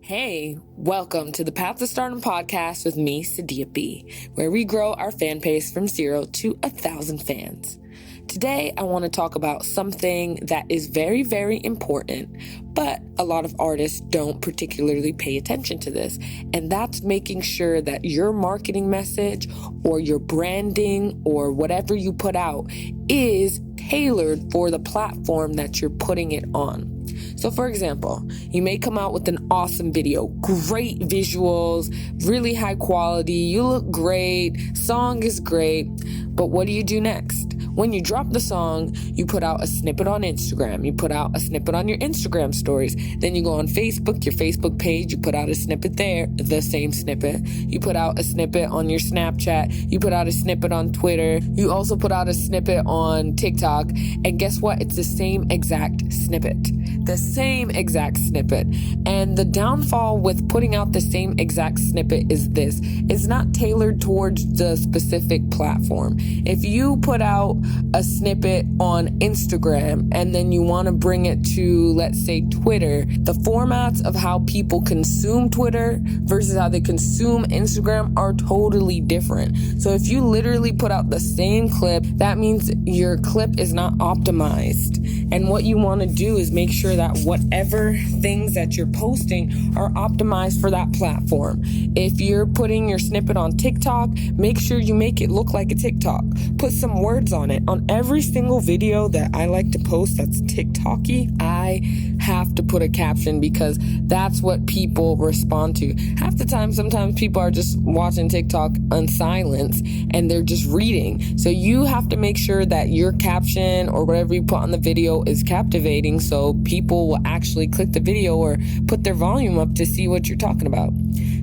Hey, welcome to the Path to Stardom podcast with me, Sadia B, where we grow our fan base from 0 to 1,000 fans. Today, I want to talk about something that is very, very important, but a lot of artists don't particularly pay attention to this, and that's making sure that your marketing message or your branding or whatever you put out is tailored for the platform that you're putting it on. So for example, you may come out with an awesome video, great visuals, really high quality, you look great, song is great, but what do you do next? When you drop the song, you put out a snippet on Instagram, you put out a snippet on your Instagram stories, then you go on Facebook, your Facebook page, you put out a snippet there, the same snippet, you put out a snippet on your Snapchat, you put out a snippet on Twitter, you also put out a snippet on TikTok, and guess what? It's the same exact snippet. The same exact snippet. And the downfall with putting out the same exact snippet is this. It's not tailored towards the specific platform. If you put out a snippet on Instagram and then you want to bring it to, let's say, Twitter, the formats of how people consume Twitter versus how they consume Instagram are totally different. So if you literally put out the same clip, that means your clip is not optimized. And what you want to do is make sure that whatever things that you're posting are optimized for that platform. If you're putting your snippet on TikTok, make sure you make it look like a TikTok. Put some words on it. On every single video that I like to post that's TikTok-y, I have to put a caption because that's what people respond to. Half the time, sometimes people are just watching TikTok on silence and they're just reading. So you have to make sure that your caption or whatever you put on the video is captivating so people will actually click the video or put their volume up to see what you're talking about.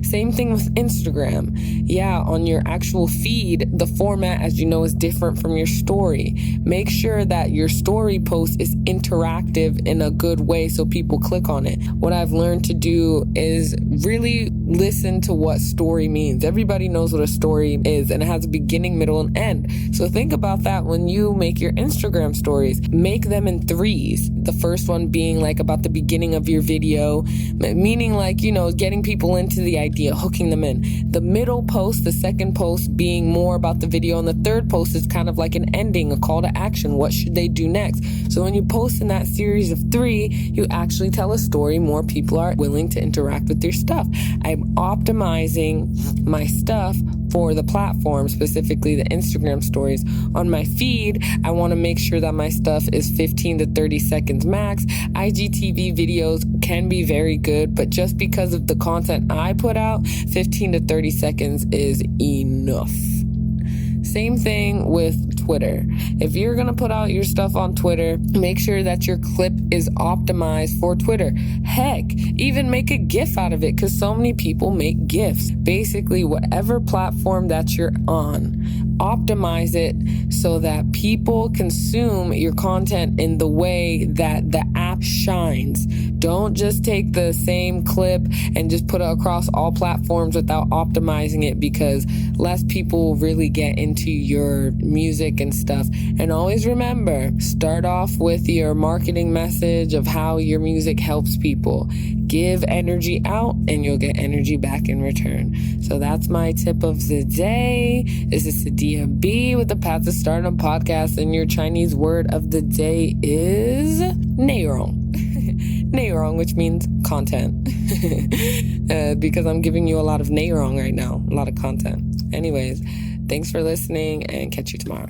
Same thing with Instagram. Yeah, on your actual feed, the format, as you know, is different from your story. Make sure that your story post is interactive in a good way so people click on it. What I've learned to do is really listen to what story means. Everybody knows what a story is, and it has a beginning, middle, and end. So think about that when you make your Instagram stories. Make them in threes. The first one being like about the beginning of your video, meaning like, getting people into the idea, hooking them in. The middle post, the second post being more about the video, and the third post is kind of like an ending, a call to action. What should they do next? So when you post in that series of 3, you actually tell a story. More people are willing to interact with your stuff. I'm optimizing my stuff for the platform, specifically the Instagram stories. On my feed, I want to make sure that my stuff is 15 to 30 seconds max. IGTV videos can be very good, but just because of the content I put out, 15 to 30 seconds is enough. Same thing with Twitter. If you're going to put out your stuff on Twitter, make sure that your clip is optimized for Twitter. Heck, even make a GIF out of it because so many people make GIFs. Basically, whatever platform that you're on, optimize it so that people consume your content in the way that the app shines. Don't just take the same clip and just put it across all platforms without optimizing it because less people really get into your music and stuff. And always remember, start off with your marketing message of how your music helps people. Give energy out and you'll get energy back in return. So that's my tip of the day. This is Sadia B with the Path to Stardom podcast, and your Chinese word of the day is 内容. 内容, which means content. Because I'm giving you a lot of 内容 right now, a lot of content. Anyways, thanks for listening and catch you tomorrow.